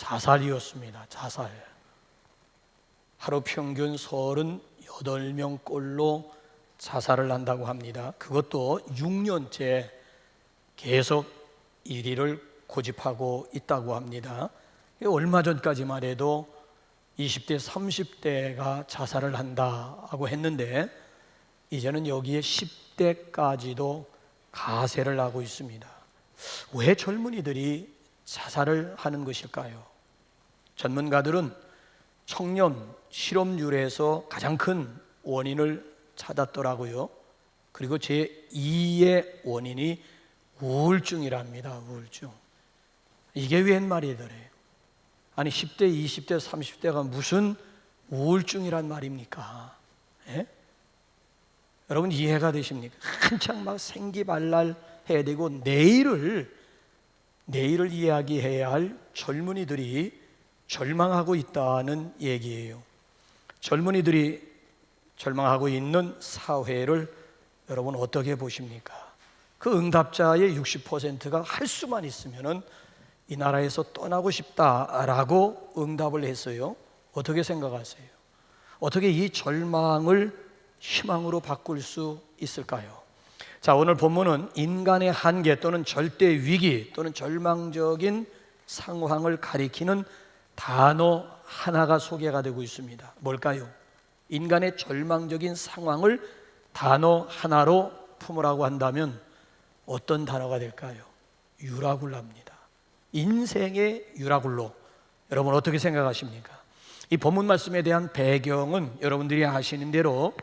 자살이었습니다. 자살. 하루 평균 38명꼴로 자살을 한다고 합니다. 그것도 6년째 계속 1위를 고집하고 있다고 합니다. 얼마 전까지만 해도 20대, 30대가 자살을 한다고 했는데 이제는 여기에 10대까지도 가세를 하고 있습니다. 왜 젊은이들이 자살을 하는 것일까요? 전문가들은 청년 실업률에서 가장 큰 원인을 찾았더라고요. 그리고 제2의 원인이 우울증이랍니다. 우울증. 이게 웬 말이더래요. 아니 10대, 20대, 30대가 무슨 우울증이란 말입니까? 예? 여러분 이해가 되십니까? 한창 막 생기발랄 해야 되고 내일을 이야기해야 할 젊은이들이 절망하고 있다는 얘기예요. 젊은이들이 절망하고 있는 사회를 여러분 어떻게 보십니까? 그 응답자의 60%가 할 수만 있으면은 이 나라에서 떠나고 싶다라고 응답을 했어요. 어떻게 생각하세요? 어떻게 이 절망을 희망으로 바꿀 수 있을까요? 자, 오늘 본문은 인간의 한계 또는 절대 위기 또는 절망적인 상황을 가리키는 단어 하나가 소개가 되고 있습니다. 뭘까요? 인간의 절망적인 상황을 단어 하나로 품으라고 한다면 어떤 단어가 될까요? 유라굴라입니다. 인생의 유라굴로. 여러분 어떻게 생각하십니까? 이 본문 말씀에 대한 배경은 여러분들이 아시는 대로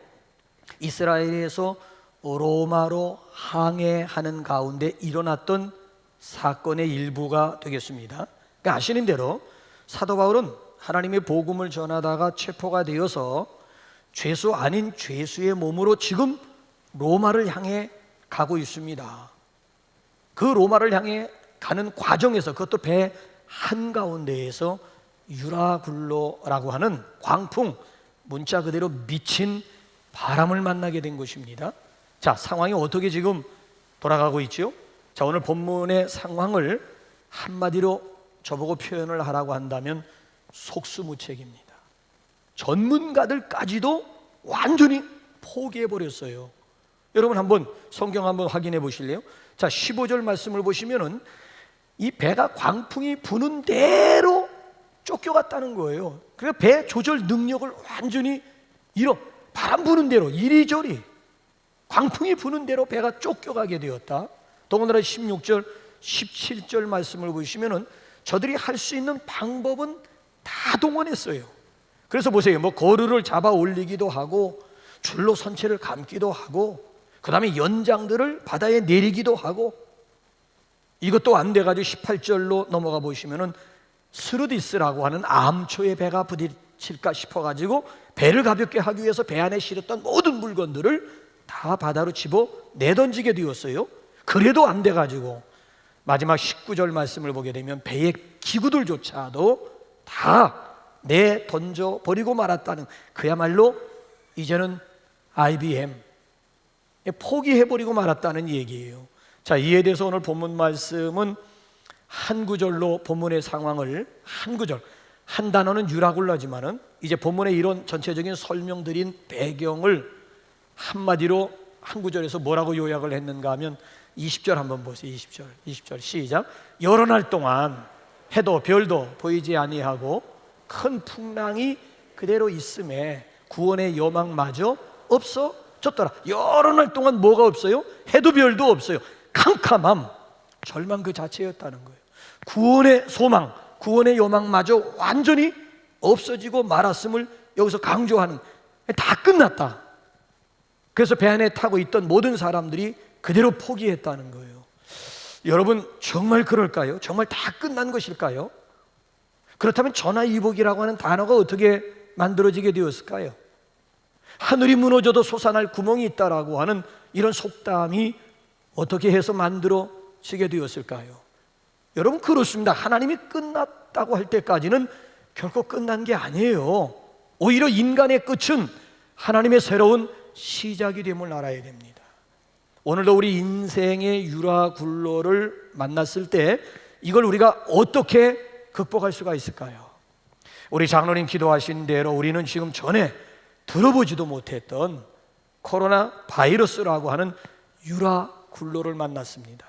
이스라엘에서 로마로 항해하는 가운데 일어났던 사건의 일부가 되겠습니다. 그러니까 아시는 대로 사도 바울은 하나님의 복음을 전하다가 체포가 되어서 죄수 아닌 죄수의 몸으로 지금 로마를 향해 가고 있습니다. 그 로마를 향해 가는 과정에서, 그것도 배 한가운데에서 유라굴로라고 하는 광풍, 문자 그대로 미친 바람을 만나게 된 것입니다. 자, 상황이 어떻게 지금 돌아가고 있죠? 자, 오늘 본문의 상황을 한마디로 저보고 표현을 하라고 한다면 속수무책입니다. 전문가들까지도 완전히 포기해버렸어요. 여러분 한번 성경 한번 확인해 보실래요? 자, 15절 말씀을 보시면은 이 배가 광풍이 부는 대로 쫓겨갔다는 거예요. 그러니까 배 조절 능력을 완전히 잃어, 바람 부는 대로 이리저리 광풍이 부는 대로 배가 쫓겨가게 되었다. 더군다나 16절, 17절 말씀을 보시면은 저들이 할 수 있는 방법은 다 동원했어요. 그래서 보세요. 뭐 거루를 잡아 올리기도 하고 줄로 선체를 감기도 하고 그 다음에 연장들을 바다에 내리기도 하고, 이것도 안 돼가지고 18절로 넘어가 보시면은 스르디스라고 하는 암초에 배가 부딪힐까 싶어가지고 배를 가볍게 하기 위해서 배 안에 실었던 모든 물건들을 다 바다로 집어 내던지게 되었어요. 그래도 안 돼가지고 마지막 19절 말씀을 보게 되면 배의 기구들조차도 다 내던져 버리고 말았다는, 그야말로 이제는 IBM 포기해버리고 말았다는 얘기예요. 자, 이에 대해서 오늘 본문 말씀은 한 구절로 본문의 상황을, 한 구절, 한 단어는 유라굴라지만은 이제 본문의 이런 전체적인 설명드린 배경을 한마디로 한 구절에서 뭐라고 요약을 했는가 하면 20절 한번 보세요. 20절 시작. 여러 날 동안 해도 별도 보이지 아니하고 큰 풍랑이 그대로 있음에 구원의 여망마저 없어졌더라. 여러 날 동안 뭐가 없어요? 해도 별도 없어요. 캄캄함, 절망 그 자체였다는 거예요. 구원의 소망, 구원의 여망마저 완전히 없어지고 말았음을 여기서 강조하는, 다 끝났다. 그래서 배 안에 타고 있던 모든 사람들이 그대로 포기했다는 거예요. 여러분 정말 그럴까요? 정말 다 끝난 것일까요? 그렇다면 전화위복이라고 하는 단어가 어떻게 만들어지게 되었을까요? 하늘이 무너져도 솟아날 구멍이 있다라고 하는 이런 속담이 어떻게 해서 만들어지게 되었을까요? 여러분 그렇습니다. 하나님이 끝났다고 할 때까지는 결코 끝난 게 아니에요. 오히려 인간의 끝은 하나님의 새로운 시작이 됨을 알아야 됩니다. 오늘도 우리 인생의 유라굴로를 만났을 때 이걸 우리가 어떻게 극복할 수가 있을까요? 우리 장로님 기도하신 대로 우리는 지금 전에 들어보지도 못했던 코로나 바이러스라고 하는 유라굴로를 만났습니다.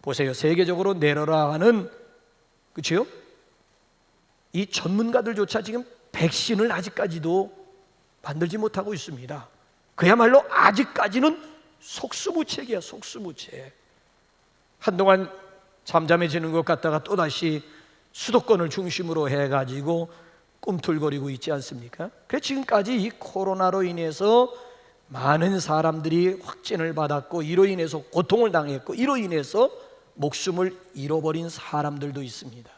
보세요. 세계적으로 내려라 하는, 그렇죠? 이 전문가들조차 지금 백신을 아직까지도 만들지 못하고 있습니다. 그야말로 아직까지는 속수무책이야, 속수무책. 한동안 잠잠해지는 것 같다가 또다시 수도권을 중심으로 해가지고 꿈틀거리고 있지 않습니까? 그래서 지금까지 이 코로나로 인해서 많은 사람들이 확진을 받았고, 이로 인해서 고통을 당했고, 이로 인해서 목숨을 잃어버린 사람들도 있습니다.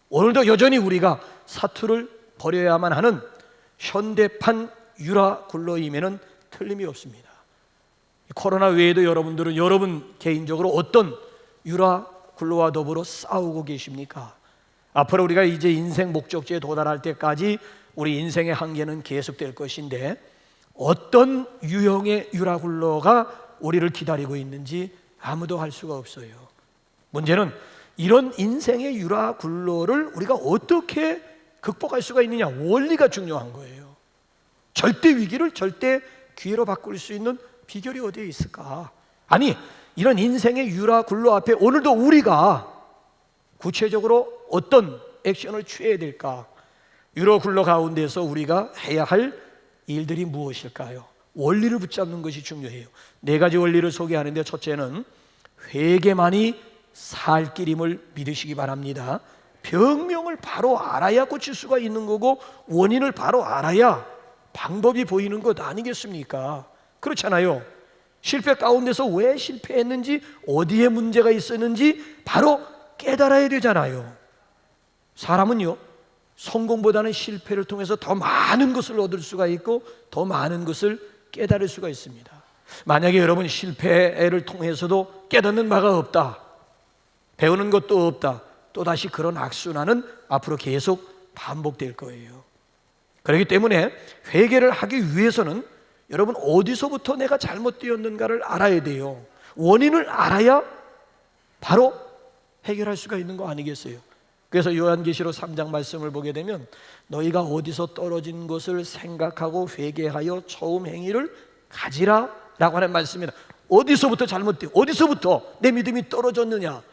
오늘도 여전히 우리가 사투를 벌여야만 하는 현대판 유라굴로임에는 틀림이 없습니다. 코로나 외에도 여러분들은 여러분 개인적으로 어떤 유라굴로와 더불어 싸우고 계십니까? 앞으로 우리가 이제 인생 목적지에 도달할 때까지 우리 인생의 한계는 계속될 것인데, 어떤 유형의 유라굴로가 우리를 기다리고 있는지 아무도 알 수가 없어요. 문제는 이런 인생의 유라굴로를 우리가 어떻게 극복할 수가 있느냐, 원리가 중요한 거예요. 절대 위기를 절대 기회로 바꿀 수 있는 비결이 어디에 있을까? 아니, 이런 인생의 유라굴로 앞에 오늘도 우리가 구체적으로 어떤 액션을 취해야 될까? 유라굴로 가운데서 우리가 해야 할 일들이 무엇일까요? 원리를 붙잡는 것이 중요해요. 4가지 원리를 소개하는데, 첫째는 회개만이 살 길임을 믿으시기 바랍니다. 병명을 바로 알아야 고칠 수가 있는 거고, 원인을 바로 알아야 방법이 보이는 것 아니겠습니까? 그렇잖아요. 실패 가운데서 왜 실패했는지, 어디에 문제가 있었는지 바로 깨달아야 되잖아요. 사람은요, 성공보다는 실패를 통해서 더 많은 것을 얻을 수가 있고, 더 많은 것을 깨달을 수가 있습니다. 만약에 여러분 실패를 통해서도 깨닫는 바가 없다, 배우는 것도 없다, 또다시 그런 악순환은 앞으로 계속 반복될 거예요. 그렇기 때문에 회개를 하기 위해서는 여러분 어디서부터 내가 잘못되었는가를 알아야 돼요. 원인을 알아야 바로 해결할 수가 있는 거 아니겠어요? 그래서 요한계시록 3장 말씀을 보게 되면, 너희가 어디서 떨어진 것을 생각하고 회개하여 처음 행위를 가지라 라고 하는 말씀입니다. 어디서부터 잘못돼요? 어디서부터 내 믿음이 떨어졌느냐?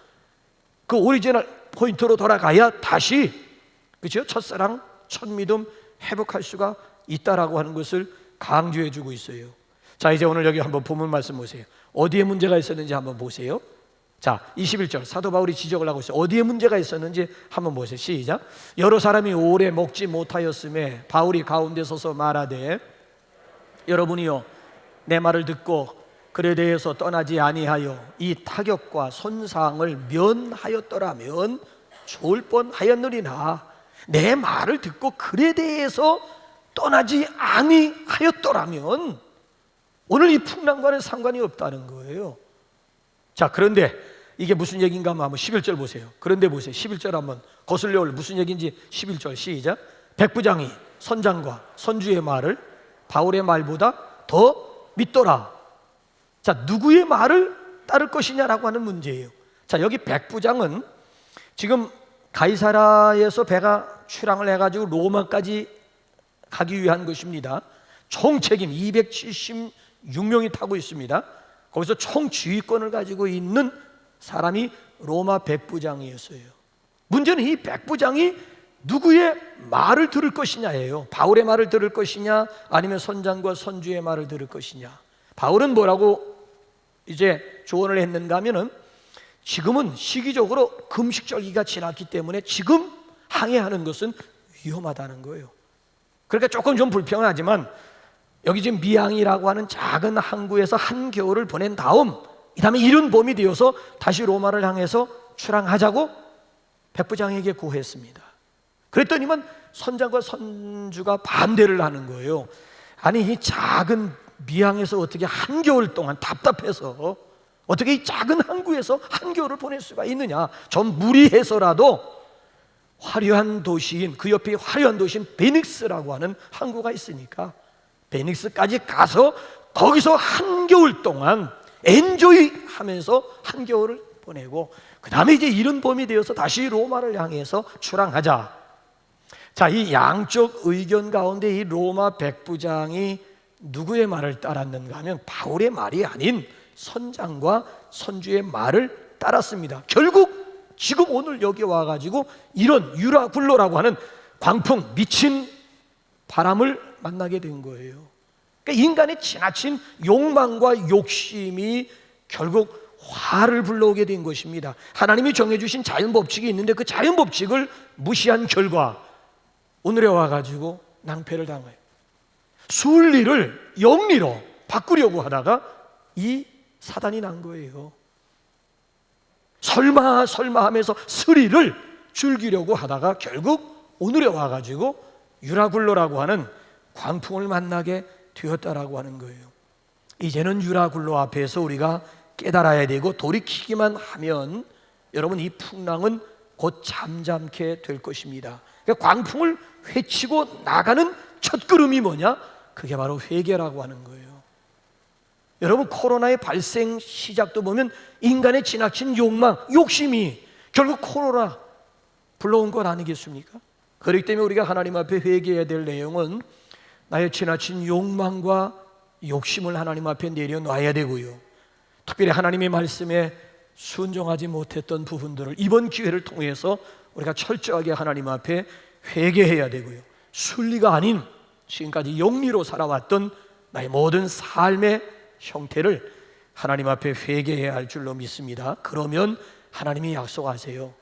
그 오리지널 포인트로 돌아가야 다시, 그렇죠? 첫사랑, 첫 믿음 회복할 수가 있다라고 하는 것을 강조해 주고 있어요. 자, 이제 오늘 여기 한번 본문 말씀 보세요. 어디에 문제가 있었는지 한번 보세요. 자, 21절 사도 바울이 지적을 하고 있어요. 어디에 문제가 있었는지 한번 보세요. 시작. 여러 사람이 오래 먹지 못하였음에 바울이 가운데 서서 말하되, 여러분이요 내 말을 듣고 그에 대해서 떠나지 아니하여 이 타격과 손상을 면하였더라면 좋을 뻔하였느니라. 내 말을 듣고 그에 대해서 떠나지 아니하였더라면 오늘 이 풍랑과는 상관이 없다는 거예요. 자, 그런데 이게 무슨 얘기인가 하면 11절 보세요. 그런데 보세요. 11절 한번 거슬려 올 무슨 얘기인지 11절 시작. 백부장이 선장과 선주의 말을 바울의 말보다 더 믿더라. 자, 누구의 말을 따를 것이냐라고 하는 문제예요. 자, 여기 백부장은 지금 가이사라에서 배가 출항을 해가지고 로마까지 가기 위한 것입니다. 총 책임 276명이 타고 있습니다. 거기서 총 지휘권을 가지고 있는 사람이 로마 백부장이었어요. 문제는 이 백부장이 누구의 말을 들을 것이냐예요. 바울의 말을 들을 것이냐, 아니면 선장과 선주의 말을 들을 것이냐. 바울은 뭐라고 이제 조언을 했는가 하면은, 지금은 시기적으로 금식절기가 지났기 때문에 지금 항해하는 것은 위험하다는 거예요. 그러니까 조금 좀 불평하지만 여기 지금 미항이라고 하는 작은 항구에서 한겨울을 보낸 다음, 이 다음에 이른 봄이 되어서 다시 로마를 향해서 출항하자고 백부장에게 구했습니다. 그랬더니만 선장과 선주가 반대를 하는 거예요. 아니, 이 작은 미항에서 어떻게 한겨울 동안 답답해서 어떻게 이 작은 항구에서 한겨울을 보낼 수가 있느냐. 좀 무리해서라도 화려한 도시인, 그 옆에 화려한 도시인 베닉스라고 하는 항구가 있으니까 베닉스까지 가서 거기서 한겨울 동안 엔조이 하면서 한겨울을 보내고 그 다음에 이제 이른 봄이 되어서 다시 로마를 향해서 출항하자. 자, 이 양쪽 의견 가운데 이 로마 백부장이 누구의 말을 따랐는가 하면 바울의 말이 아닌 선장과 선주의 말을 따랐습니다. 결국 지금 오늘 여기 와가지고 이런 유라굴로라고 하는 광풍, 미친 바람을 만나게 된 거예요. 그러니까 인간의 지나친 욕망과 욕심이 결국 화를 불러오게 된 것입니다. 하나님이 정해주신 자연법칙이 있는데 그 자연법칙을 무시한 결과 오늘에 와가지고 낭패를 당해요. 순리를 영리로 바꾸려고 하다가 이 사단이 난 거예요. 설마 하면서 스리를 즐기려고 하다가 결국 오늘에 와가지고 유라굴로라고 하는 광풍을 만나게 되었다라고 하는 거예요. 이제는 유라굴로 앞에서 우리가 깨달아야 되고 돌이키기만 하면 여러분 이 풍랑은 곧 잠잠게 될 것입니다. 그러니까 광풍을 헤치고 나가는 첫걸음이 뭐냐? 그게 바로 회개라고 하는 거예요. 여러분 코로나의 발생 시작도 보면 인간의 지나친 욕망, 욕심이 결국 코로나 불러온 것 아니겠습니까? 그렇기 때문에 우리가 하나님 앞에 회개해야 될 내용은 나의 지나친 욕망과 욕심을 하나님 앞에 내려놔야 되고요. 특별히 하나님의 말씀에 순종하지 못했던 부분들을 이번 기회를 통해서 우리가 철저하게 하나님 앞에 회개해야 되고요. 순리가 아닌 지금까지 영리로 살아왔던 나의 모든 삶의 형태를 하나님 앞에 회개해야 할 줄로 믿습니다. 그러면 하나님이 약속하세요.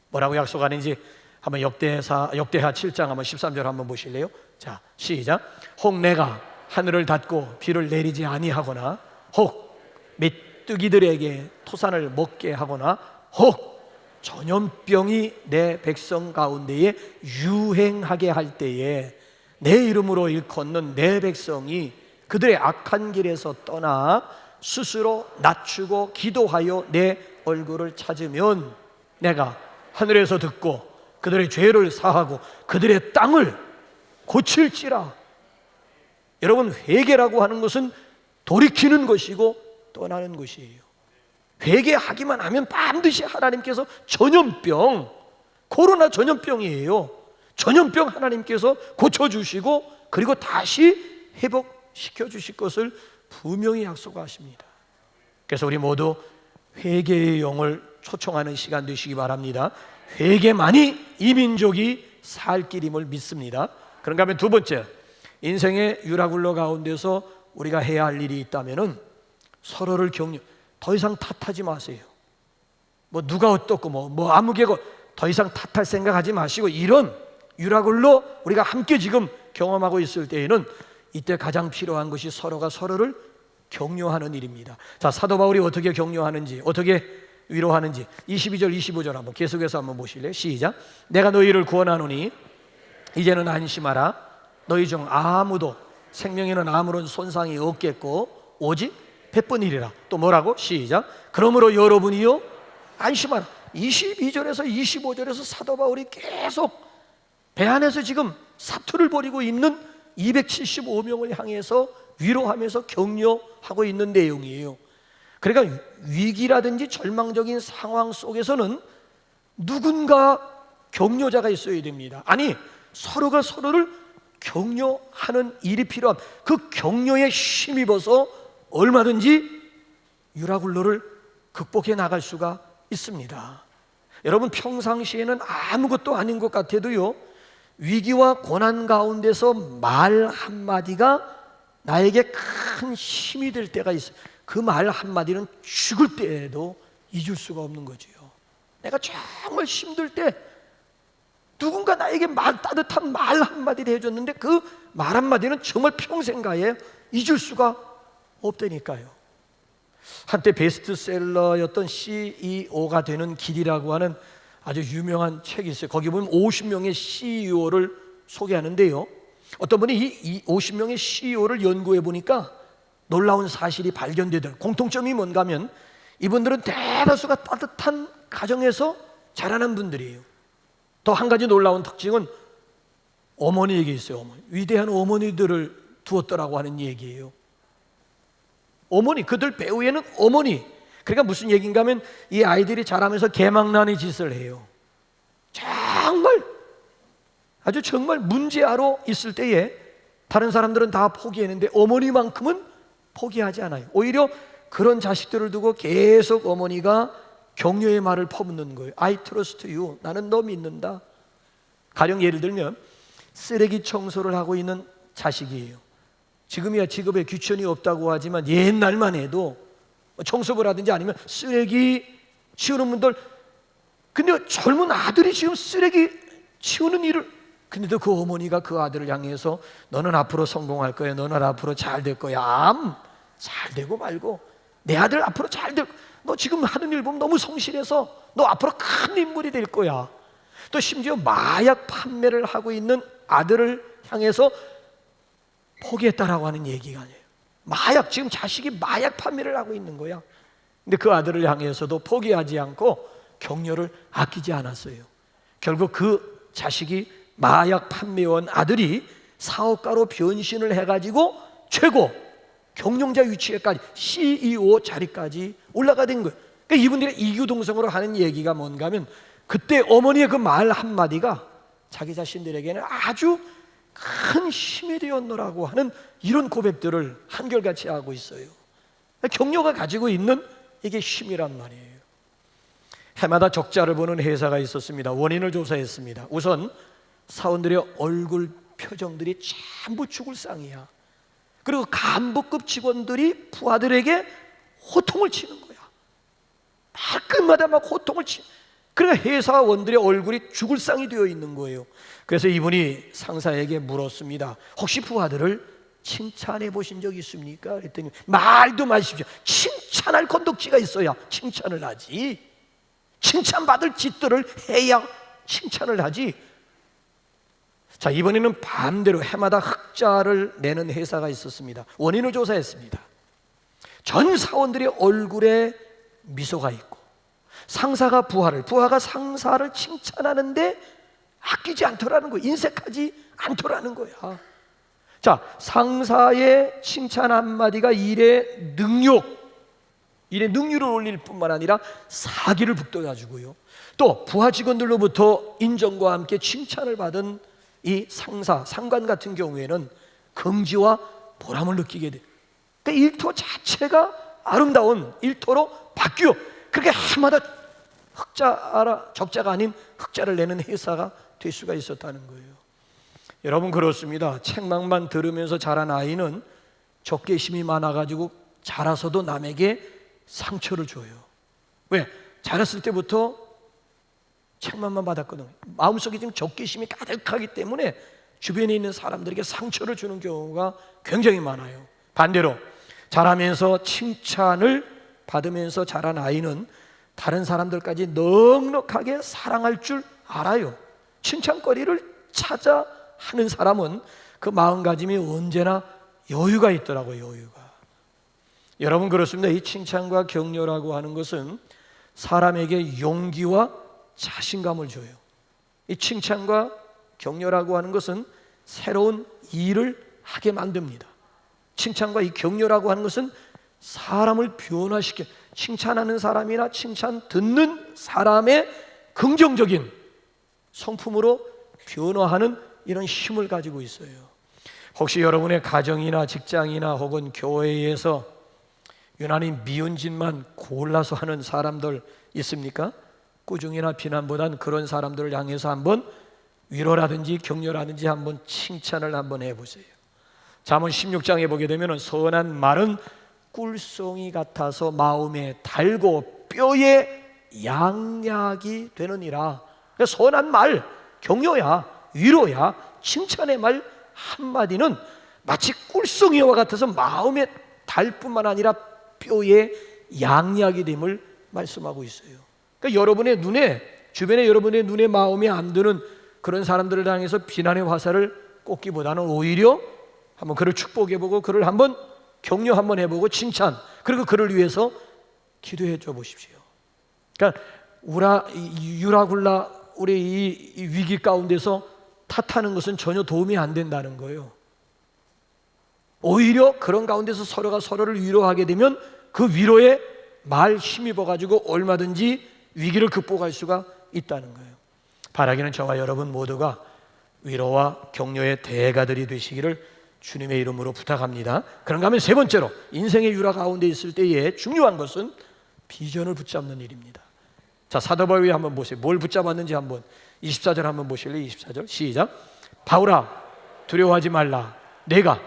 뭐라고 약속하는지 한번 역대하 7장 한번 13절 한번 보실래요? 자, 시작. 혹 내가 하늘을 닫고 비를 내리지 아니하거나 혹 메뚜기들에게 토산을 먹게 하거나 혹 전염병이 내 백성 가운데에 유행하게 할 때에 내 이름으로 일컫는 내 백성이 그들의 악한 길에서 떠나 스스로 낮추고 기도하여 내 얼굴을 찾으면 내가 하늘에서 듣고 그들의 죄를 사하고 그들의 땅을 고칠지라. 여러분 회개라고 하는 것은 돌이키는 것이고 떠나는 것이에요. 회개하기만 하면 반드시 하나님께서 전염병, 코로나 전염병이에요. 전염병 하나님께서 고쳐주시고 그리고 다시 회복시켜 주실 것을 분명히 약속하십니다. 그래서 우리 모두 회개의 영을 초청하는 시간 되시기 바랍니다. 회개만이 이 민족이 살 길임을 믿습니다. 그런가 하면 두 번째, 인생의 유라굴로 가운데서 우리가 해야 할 일이 있다면은 서로를 격려, 더 이상 탓하지 마세요. 뭐 누가 어떻고 뭐 아무개고 더 이상 탓할 생각하지 마시고 이런 유라굴로 우리가 함께 지금 경험하고 있을 때에는 이때 가장 필요한 것이 서로가 서로를 격려하는 일입니다. 자, 사도 바울이 어떻게 격려하는지, 어떻게 위로하는지 22절 25절 한번 계속해서 한번 보실래요? 시작. 내가 너희를 구원하노니 이제는 안심하라. 너희 중 아무도 생명에는 아무런 손상이 없겠고 오직 100번이리라. 또 뭐라고? 시작. 그러므로 여러분이요 안심하라. 22절에서 25절에서 사도 바울이 계속 배 안에서 지금 사투를 벌이고 있는 275명을 향해서 위로하면서 격려하고 있는 내용이에요. 그러니까 위기라든지 절망적인 상황 속에서는 누군가 격려자가 있어야 됩니다. 아니 서로가 서로를 격려하는 일이 필요한 그 격려에 힘입어서 얼마든지 유라굴로를 극복해 나갈 수가 있습니다. 여러분 평상시에는 아무것도 아닌 것 같아도요 위기와 고난 가운데서 말 한마디가 나에게 큰 힘이 될 때가 있어요. 그 말 한마디는 죽을 때에도 잊을 수가 없는 거지요. 내가 정말 힘들 때 누군가 나에게 따뜻한 말 한마디를 해줬는데 그 말 한마디는 정말 평생가에 잊을 수가 없다니까요. 한때 베스트셀러였던 CEO가 되는 길이라고 하는 아주 유명한 책이 있어요. 거기 보면 50명의 CEO를 소개하는데요, 어떤 분이 이 50명의 CEO를 연구해 보니까 놀라운 사실이 발견되더라고요. 공통점이 뭔가 하면 이분들은 대다수가 따뜻한 가정에서 자라는 분들이에요. 또 한 가지 놀라운 특징은 어머니에게 있어요. 어머니. 위대한 어머니들을 두었더라고 하는 얘기예요. 어머니, 그들 배후에는 어머니, 그러니까 무슨 얘기인가 하면 이 아이들이 자라면서 개망나니 짓을 해요. 정말 아주 정말 문제아로 있을 때에 다른 사람들은 다 포기했는데 어머니만큼은 포기하지 않아요. 오히려 그런 자식들을 두고 계속 어머니가 격려의 말을 퍼붓는 거예요. I trust you. 나는 너 믿는다. 가령 예를 들면 쓰레기 청소를 하고 있는 자식이에요. 지금이야 직업에 귀천이 없다고 하지만 옛날만 해도 청소를 하든지 아니면 쓰레기 치우는 분들, 근데 젊은 아들이 지금 쓰레기 치우는 일을, 근데도 그 어머니가 그 아들을 향해서 너는 앞으로 성공할 거야, 너는 앞으로 잘 될 거야. 잘 되고 말고 내 아들 앞으로 잘 될, 너 지금 하는 일 보면 너무 성실해서 너 앞으로 큰 인물이 될 거야. 또 심지어 마약 판매를 하고 있는 아들을 향해서 포기했다라고 하는 얘기가 아니에요. 마약, 지금 자식이 마약 판매를 하고 있는 거야. 근데 그 아들을 향해서도 포기하지 않고 격려를 아끼지 않았어요. 결국 그 자식이 마약 판매원 아들이 사업가로 변신을 해가지고 최고 경영자 위치에까지 CEO 자리까지 올라가 된 거예요. 그러니까 이분들이 이규동성으로 하는 얘기가 뭔가 하면 그때 어머니의 그 말 한마디가 자기 자신들에게는 아주 큰 힘이 되었노라고 하는 이런 고백들을 한결같이 하고 있어요. 격려가 가지고 있는 이게 힘이란 말이에요. 해마다 적자를 보는 회사가 있었습니다. 원인을 조사했습니다. 우선 사원들의 얼굴 표정들이 전부 죽을 상이야. 그리고 간부급 직원들이 부하들에게 호통을 치는 거야. 말끝마다 막 호통을 치. 그러니까 회사원들의 얼굴이 죽을 상이 되어 있는 거예요. 그래서 이분이 상사에게 물었습니다. 혹시 부하들을 칭찬해 보신 적 있습니까? 그랬더니 말도 마십시오. 칭찬할 건덕지가 있어야 칭찬을 하지. 칭찬받을 짓들을 해야 칭찬을 하지. 자, 이번에는 반대로 해마다 흑자를 내는 회사가 있었습니다. 원인을 조사했습니다. 전 사원들의 얼굴에 미소가 있고 상사가 부하를, 부하가 상사를 칭찬하는데 아끼지 않더라는 거예요. 인색하지 않더라는 거야. 자, 상사의 칭찬 한마디가 일의 능률을 올릴 뿐만 아니라 사기를 북돋아주고요. 또 부하 직원들로부터 인정과 함께 칭찬을 받은 이 상사, 상관 같은 경우에는 긍지와 보람을 느끼게 돼. 그러니까 일터 자체가 아름다운 일터로 바뀌어. 그렇게 해마다 적자가 아닌 흑자를 내는 회사가 될 수가 있었다는 거예요. 여러분, 그렇습니다. 책망만 들으면서 자란 아이는 적개심이 많아가지고 자라서도 남에게 상처를 줘요. 왜? 자랐을 때부터 책망만 받았거든요. 마음속에 지금 적개심이 가득하기 때문에 주변에 있는 사람들에게 상처를 주는 경우가 굉장히 많아요. 반대로 자라면서 칭찬을 받으면서 자란 아이는 다른 사람들까지 넉넉하게 사랑할 줄 알아요. 칭찬거리를 찾아 하는 사람은 그 마음가짐이 언제나 여유가 있더라고요. 여유가. 여러분, 그렇습니다. 이 칭찬과 격려라고 하는 것은 사람에게 용기와 자신감을 줘요. 이 칭찬과 격려라고 하는 것은 새로운 일을 하게 만듭니다. 칭찬과 이 격려라고 하는 것은 사람을 변화시켜, 칭찬하는 사람이나 칭찬 듣는 사람의 긍정적인 성품으로 변화하는 이런 힘을 가지고 있어요. 혹시 여러분의 가정이나 직장이나 혹은 교회에서 유난히 미운 짓만 골라서 하는 사람들 있습니까? 꾸중이나 비난보단 그런 사람들을 향해서 한번 위로라든지 격려라든지 한번 칭찬을 한번 해보세요. 잠언 16장에 보게 되면 선한 말은 꿀송이 같아서 마음에 달고 뼈에 양약이 되느니라. 선한 말, 격려야, 위로야, 칭찬의 말 한마디는 마치 꿀송이와 같아서 마음에 달 뿐만 아니라 뼈에 양약이 됨을 말씀하고 있어요. 그러니까 여러분의 눈에, 주변에 여러분의 눈에 마음에 안 드는 그런 사람들을 향해서 비난의 화살을 꽂기보다는 오히려 한번 그를 축복해보고 그를 한번 격려 한번 해보고 칭찬, 그리고 그를 위해서 기도해 줘 보십시오. 그러니까 유라굴라 우리 이 위기 가운데서 탓하는 것은 전혀 도움이 안 된다는 거예요. 오히려 그런 가운데서 서로가 서로를 위로하게 되면 그 위로에 말 힘입어 가지고 얼마든지 위기를 극복할 수가 있다는 거예요. 바라기는 저와 여러분 모두가 위로와 격려의 대가들이 되시기를 주님의 이름으로 부탁합니다. 그런가 하면 세 번째로, 인생의 유라 가운데 있을 때에 중요한 것은 비전을 붙잡는 일입니다. 자, 사도 바울이 한번 보세요. 뭘 붙잡았는지 한번 24절 한번 보실래요? 24절 시작. 바울아, 두려워하지 말라. 내가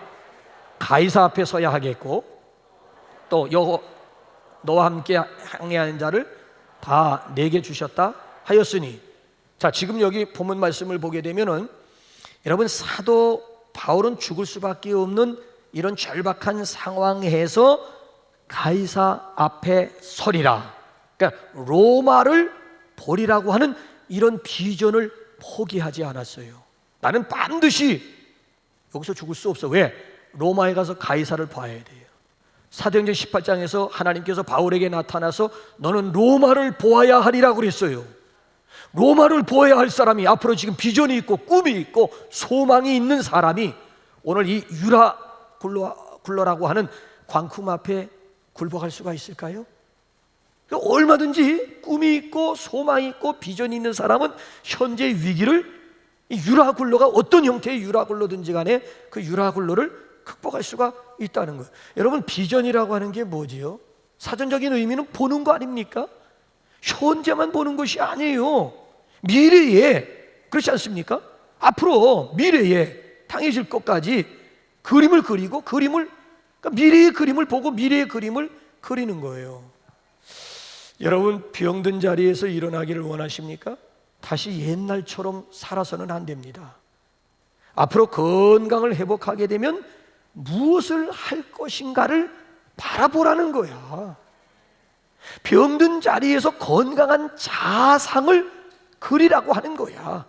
가이사 앞에 서야 하겠고 또 너와 함께 항해하는 자를 다 내게 주셨다 하였으니. 자, 지금 여기 본문 말씀을 보게 되면은 여러분, 사도 바울은 죽을 수밖에 없는 이런 절박한 상황에서 가이사 앞에 서리라, 그러니까 로마를 버리라고 하는 이런 비전을 포기하지 않았어요. 나는 반드시 여기서 죽을 수 없어. 왜? 로마에 가서 가이사를 봐야 돼요. 사도행전 18장에서 하나님께서 바울에게 나타나서 너는 로마를 보아야 하리라고 그랬어요. 로마를 보아야 할 사람이, 앞으로 지금 비전이 있고 꿈이 있고 소망이 있는 사람이 오늘 이 유라 굴러라고 하는 광풍 앞에 굴복할 수가 있을까요? 얼마든지 꿈이 있고 소망이 있고 비전이 있는 사람은 현재 위기를, 이 유라 굴러가 어떤 형태의 유라 굴러든지 간에 그 유라 굴러를 극복할 수가 있다는 거예요. 여러분, 비전이라고 하는 게 뭐지요? 사전적인 의미는 보는 거 아닙니까? 현재만 보는 것이 아니에요. 미래에, 그렇지 않습니까? 앞으로 미래에 당해질 것까지 그림을 그리고 그러니까 미래의 그림을 보고 미래의 그림을 그리는 거예요. 여러분, 병든 자리에서 일어나기를 원하십니까? 다시 옛날처럼 살아서는 안 됩니다. 앞으로 건강을 회복하게 되면 무엇을 할 것인가를 바라보라는 거야. 병든 자리에서 건강한 자상을 그리라고 하는 거야.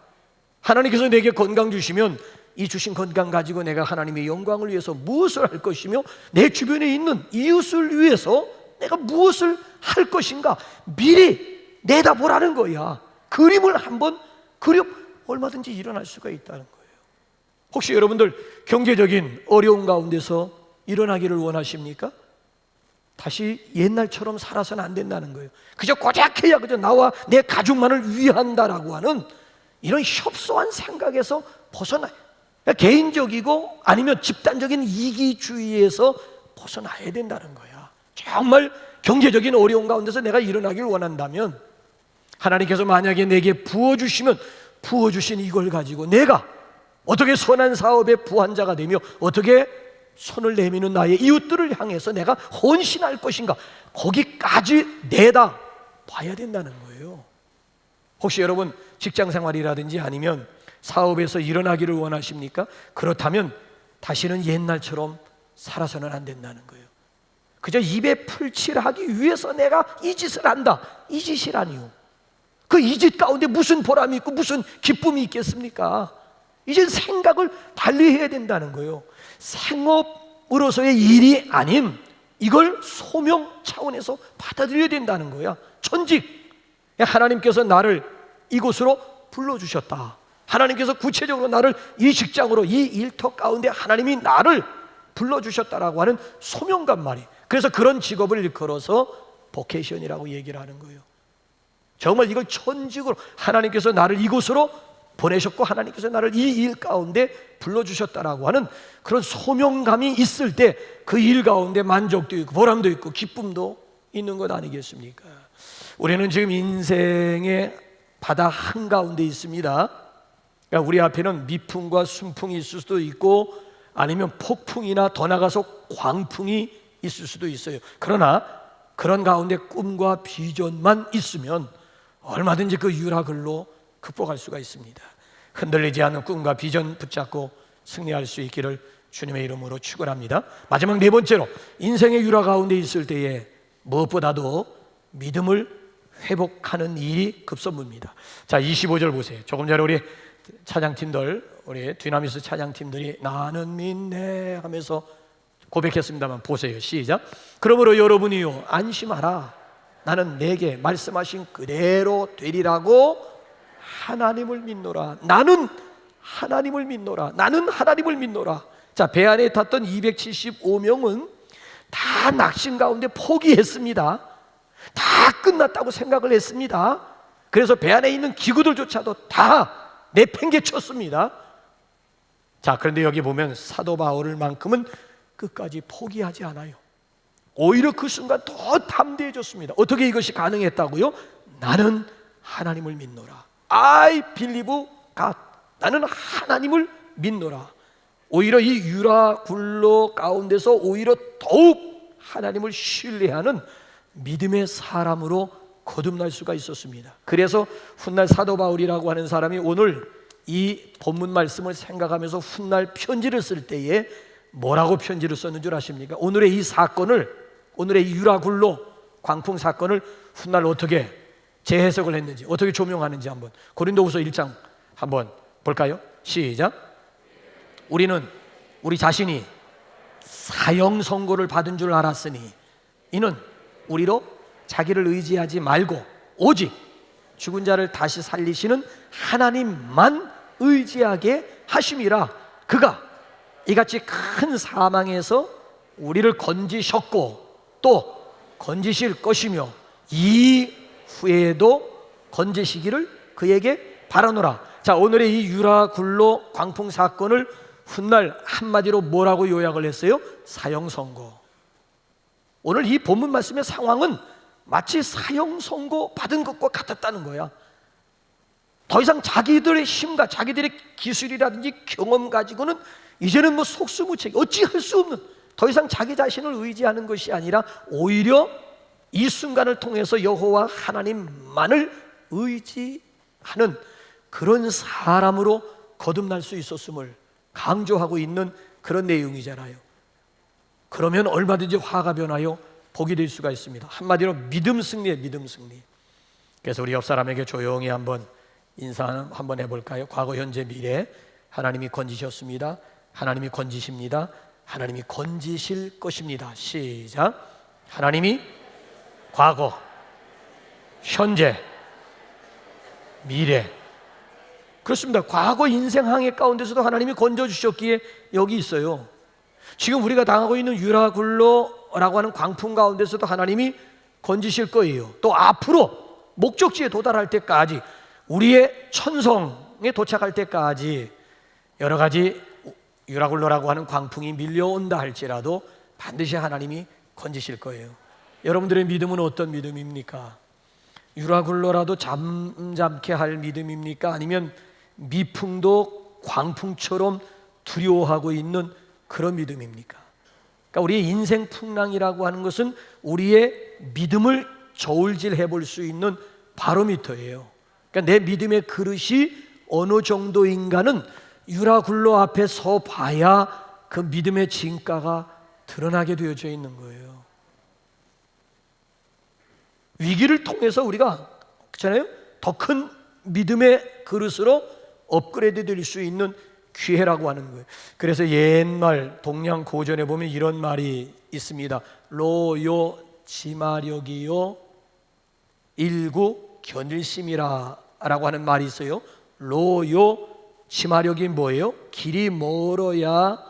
하나님께서 내게 건강 주시면 이 주신 건강 가지고 내가 하나님의 영광을 위해서 무엇을 할 것이며 내 주변에 있는 이웃을 위해서 내가 무엇을 할 것인가 미리 내다보라는 거야. 그림을 한번 그려 얼마든지 일어날 수가 있다는 거예요. 혹시 여러분들 경제적인 어려운 가운데서 일어나기를 원하십니까? 다시 옛날처럼 살아서는 안 된다는 거예요. 그저 고작해야 그저 나와 내 가족만을 위한다라고 하는 이런 협소한 생각에서 벗어나요. 개인적이고 아니면 집단적인 이기주의에서 벗어나야 된다는 거야. 정말 경제적인 어려운 가운데서 내가 일어나길 원한다면 하나님께서 만약에 내게 부어주시면 부어주신 이걸 가지고 내가 어떻게 선한 사업의 부한자가 되며 어떻게 손을 내미는 나의 이웃들을 향해서 내가 헌신할 것인가, 거기까지 내다 봐야 된다는 거예요. 혹시 여러분 직장 생활이라든지 아니면 사업에서 일어나기를 원하십니까? 그렇다면 다시는 옛날처럼 살아서는 안 된다는 거예요. 그저 입에 풀칠하기 위해서 내가 이 짓을 한다, 이 짓이라니요. 그 이 짓 가운데 무슨 보람이 있고 무슨 기쁨이 있겠습니까? 이제 생각을 달리 해야 된다는 거예요. 생업으로서의 일이 아닌 이걸 소명 차원에서 받아들여야 된다는 거야. 전직, 하나님께서 나를 이곳으로 불러주셨다. 하나님께서 구체적으로 나를 이 직장으로, 이 일터 가운데 하나님이 나를 불러주셨다라고 하는 소명감 말이. 그래서 그런 직업을 일컬어서 보케이션이라고 얘기를 하는 거예요. 정말 이걸 천직으로 하나님께서 나를 이곳으로 보내셨고 하나님께서 나를 이 일 가운데 불러주셨다라고 하는 그런 소명감이 있을 때 그 일 가운데 만족도 있고 보람도 있고 기쁨도 있는 것 아니겠습니까? 우리는 지금 인생의 바다 한가운데 있습니다. 그러니까 우리 앞에는 미풍과 순풍이 있을 수도 있고 아니면 폭풍이나 더 나가서 광풍이 있을 수도 있어요. 그러나 그런 가운데 꿈과 비전만 있으면 얼마든지 그 유라글로 극복할 수가 있습니다. 흔들리지 않는 꿈과 비전 붙잡고 승리할 수 있기를 주님의 이름으로 축원합니다. 마지막 네 번째로, 인생의 유라 가운데 있을 때에 무엇보다도 믿음을 회복하는 일이 급선무입니다. 자, 25절 보세요. 조금 전에 우리 찬양팀들, 우리 뒤나미스 찬양팀들이 나는 믿네 하면서 고백했습니다만 보세요. 시작. 그러므로 여러분이요 안심하라. 나는 내게 말씀하신 그대로 되리라고 하나님을 믿노라. 나는 하나님을 믿노라. 나는 하나님을 믿노라. 자, 배 안에 탔던 275명은 다 낙심 가운데 포기했습니다. 다 끝났다고 생각을 했습니다. 그래서 배 안에 있는 기구들조차도 다 내팽개쳤습니다. 자, 그런데 여기 보면 사도 바울만큼은 끝까지 포기하지 않아요. 오히려 그 순간 더 담대해졌습니다. 어떻게 이것이 가능했다고요? 나는 하나님을 믿노라. I believe God. 나는 하나님을 믿노라. 오히려 이 유라굴로 가운데서 오히려 더욱 하나님을 신뢰하는 믿음의 사람으로 거듭날 수가 있었습니다. 그래서 훗날 사도 바울이라고 하는 사람이 오늘 이 본문 말씀을 생각하면서 훗날 편지를 쓸 때에 뭐라고 편지를 썼는 줄 아십니까? 오늘의 이 사건을, 오늘의 이 유라굴로 광풍 사건을 훗날 어떻게 재해석을 했는지, 어떻게 조명하는지 한번 고린도후서 1장 한번 볼까요? 시작. 우리 자신이 사형 선고를 받은 줄 알았으니 이는 우리로 자기를 의지하지 말고 오직 죽은 자를 다시 살리시는 하나님만 의지하게 하심이라. 그가 이같이 큰 사망에서 우리를 건지셨고 또 건지실 것이며 이후에도 건지시기를 그에게 바라노라. 자, 오늘의 이 유라굴로 광풍 사건을 훗날 한마디로 뭐라고 요약을 했어요? 사형 선고. 오늘 이 본문 말씀의 상황은 마치 사형 선고 받은 것과 같았다는 거야. 더 이상 자기들의 힘과 자기들의 기술이라든지 경험 가지고는 이제는 뭐 속수무책, 어찌할 수 없는, 더 이상 자기 자신을 의지하는 것이 아니라 오히려 이 순간을 통해서 여호와 하나님만을 의지하는 그런 사람으로 거듭날 수 있었음을 강조하고 있는 그런 내용이잖아요. 그러면 얼마든지 화가 변하여 복이 될 수가 있습니다. 한마디로 믿음 승리예요. 믿음 승리. 그래서 우리 옆 사람에게 조용히 한번 인사 한번 해볼까요? 과거, 현재, 미래. 하나님이 건지셨습니다. 하나님이 건지십니다. 하나님이 건지실 것입니다. 시작. 하나님이 과거, 현재, 미래. 그렇습니다. 과거 인생 항해 가운데서도 하나님이 건져주셨기에 여기 있어요. 지금 우리가 당하고 있는 유라굴로라고 하는 광풍 가운데서도 하나님이 건지실 거예요. 또 앞으로 목적지에 도달할 때까지, 우리의 천성에 도착할 때까지 여러 가지 유라굴로라고 하는 광풍이 밀려온다 할지라도 반드시 하나님이 건지실 거예요. 여러분들의 믿음은 어떤 믿음입니까? 유라굴로라도 잠잠케 할 믿음입니까? 아니면 미풍도 광풍처럼 두려워하고 있는 그런 믿음입니까? 그러니까 우리의 인생 풍랑이라고 하는 것은 우리의 믿음을 저울질해 볼 수 있는 바로미터예요. 그러니까 내 믿음의 그릇이 어느 정도인가는 유라굴로 앞에 서 봐야 그 믿음의 진가가 드러나게 되어져 있는 거예요. 위기를 통해서 우리가 그렇잖아요. 더 큰 믿음의 그릇으로 업그레이드 될 수 있는 기회라고 하는 거예요. 그래서 옛날 동양 고전에 보면 이런 말이 있습니다. 로요 지마력이요 일구 견일심이라 라고 하는 말이 있어요. 로요 지마력이 뭐예요? 길이 멀어야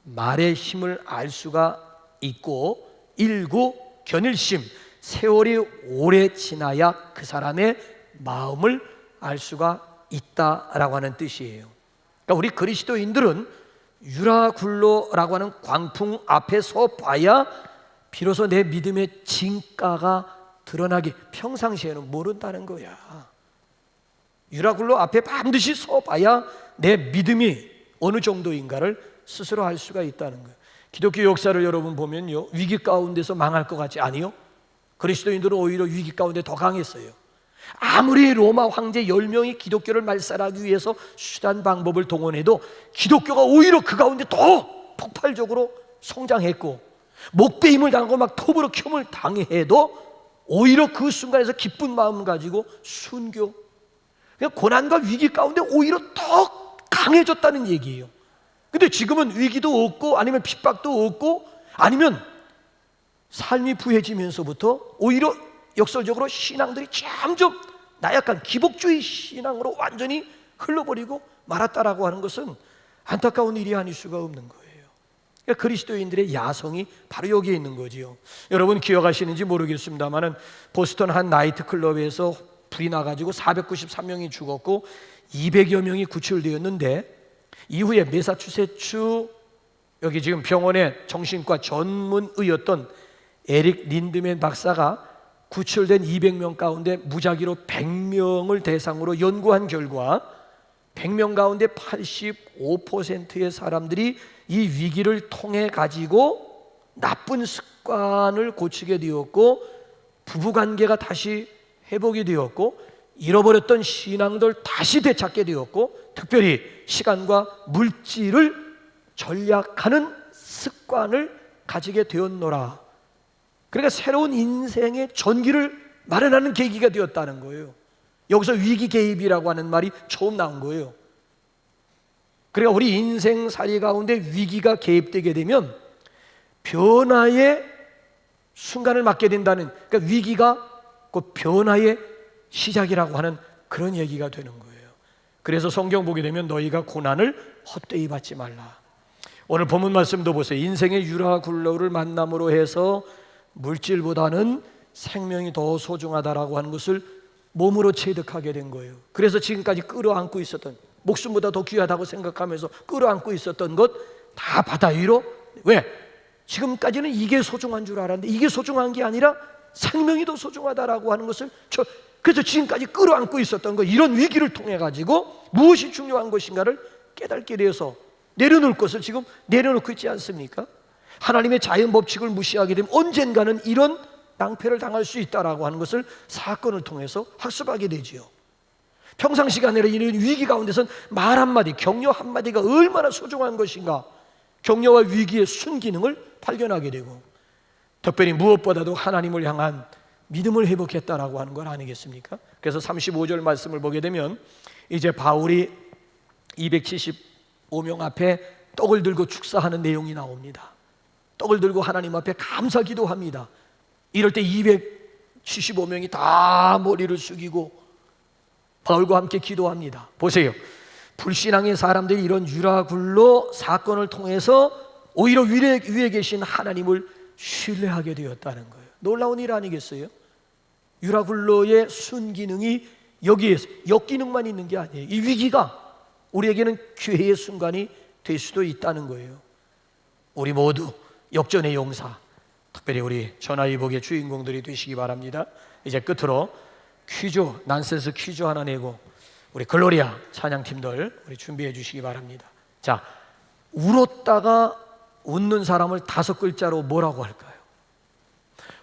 말의 힘을 알 수가 있고, 일구 견일심, 세월이 오래 지나야 그 사람의 마음을 알 수가 있다라고 하는 뜻이에요. 그러니까 우리 그리스도인들은 유라굴로라고 하는 광풍 앞에 서 봐야 비로소 내 믿음의 진가가 드러나기, 평상시에는 모른다는 거야. 유라굴로 앞에 반드시 서 봐야 내 믿음이 어느 정도인가를 스스로 알 수가 있다는 거예요. 기독교 역사를 여러분 보면요, 위기 가운데서 망할 것 같지 아니요? 그리스도인들은 오히려 위기 가운데 더 강했어요. 아무리 로마 황제 10명이 기독교를 말살하기 위해서 수단 방법을 동원해도 기독교가 오히려 그 가운데 더 폭발적으로 성장했고, 목배임을 당하고 막 톱으로 켬을 당해도 오히려 그 순간에서 기쁜 마음 가지고 순교, 그냥 고난과 위기 가운데 오히려 더 강해졌다는 얘기예요. 근데 지금은 위기도 없고 아니면 핍박도 없고 아니면 삶이 부해지면서부터 오히려 역설적으로 신앙들이 점점 나약한 기복주의 신앙으로 완전히 흘러버리고 말았다라고 하는 것은 안타까운 일이 아닐 수가 없는 거예요. 그리스도인들의 야성이 바로 여기에 있는 거지요. 여러분 기억하시는지 모르겠습니다만은 보스턴 한 나이트클럽에서 불이 나가지고 493명이 죽었고 200여 명이 구출되었는데, 이후에 매사추세츠 여기 지금 병원의 정신과 전문의였던 에릭 린드맨 박사가 구출된 200명 가운데 무작위로 100명을 대상으로 연구한 결과 100명 가운데 85%의 사람들이 이 위기를 통해 가지고 나쁜 습관을 고치게 되었고, 부부관계가 다시 회복이 되었고, 잃어버렸던 신앙들 다시 되찾게 되었고, 특별히 시간과 물질을 전략하는 습관을 가지게 되었노라. 그러니까 새로운 인생의 전기를 마련하는 계기가 되었다는 거예요. 여기서 위기 개입이라고 하는 말이 처음 나온 거예요. 그러니까 우리 인생살이 가운데 위기가 개입되게 되면 변화의 순간을 맞게 된다는, 그러니까 위기가 그 변화의 시작이라고 하는 그런 얘기가 되는 거예요. 그래서 성경 보게 되면 너희가 고난을 헛되이 받지 말라. 오늘 본문 말씀도 보세요. 인생의 유라굴로를 만남으로 해서 물질보다는 생명이 더 소중하다라고 하는 것을 몸으로 체득하게 된 거예요. 그래서 지금까지 끌어안고 있었던, 목숨보다 더 귀하다고 생각하면서 끌어안고 있었던 것 다 바다 위로, 왜? 지금까지는 이게 소중한 줄 알았는데 이게 소중한 게 아니라 생명이 더 소중하다라고 하는 것을 그래서 지금까지 끌어안고 있었던 것, 이런 위기를 통해 가지고 무엇이 중요한 것인가를 깨닫게 되어서 내려놓을 것을 지금 내려놓고 있지 않습니까? 하나님의 자연 법칙을 무시하게 되면 언젠가는 이런 낭패를 당할 수 있다라고 하는 것을 사건을 통해서 학습하게 되지요. 평상시가 아니라 이런 위기 가운데선 말 한마디, 격려 한마디가 얼마나 소중한 것인가, 격려와 위기의 순기능을 발견하게 되고, 특별히 무엇보다도 하나님을 향한 믿음을 회복했다라고 하는 건 아니겠습니까? 그래서 35절 말씀을 보게 되면 이제 바울이 275명 앞에 떡을 들고 축사하는 내용이 나옵니다. 떡을 들고 하나님 앞에 감사 기도합니다. 이럴 때 275명이 다 머리를 숙이고 바울과 함께 기도합니다. 보세요. 불신앙의 사람들이 이런 유라굴로 사건을 통해서 오히려 위에 계신 하나님을 신뢰하게 되었다는 거예요. 놀라운 일 아니겠어요? 유라굴로의 순기능이 여기에서 역기능만 있는 게 아니에요. 이 위기가 우리에게는 기회의 순간이 될 수도 있다는 거예요. 우리 모두 역전의 용사, 특별히 우리 전화위복의 주인공들이 되시기 바랍니다. 이제 끝으로 퀴즈, 난센스 퀴즈 하나 내고 우리 글로리아 찬양팀들 우리 준비해 주시기 바랍니다. 자, 울었다가 웃는 사람을 5글자로 뭐라고 할까요?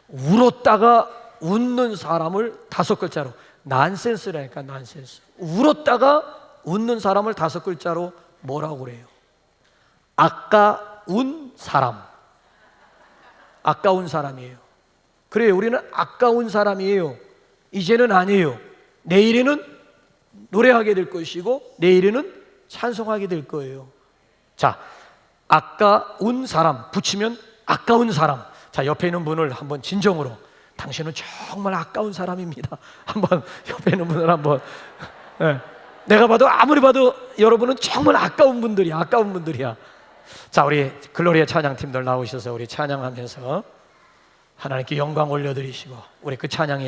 울었다가 웃는 사람을 5글자로, 난센스라니까, 난센스. 울었다가 웃는 사람을 5글자로 뭐라고 그래요? 아까운 사람. 아까운 사람이에요. 그래요, 우리는 아까운 사람이에요. 이제는 아니에요. 내일에는 노래하게 될 것이고 내일에는 찬송하게 될 거예요. 자, 아까운 사람 붙이면 아까운 사람. 자, 옆에 있는 분을 한번 진정으로, 당신은 정말 아까운 사람입니다. 한번 옆에 있는 분을 한번, 네. 내가 봐도 아무리 봐도 여러분은 정말 아까운 분들이야. 아까운 분들이야. 자, 우리 글로리아 찬양팀들 나오셔서 우리 찬양하면서 하나님께 영광 올려드리시고 우리 그 찬양에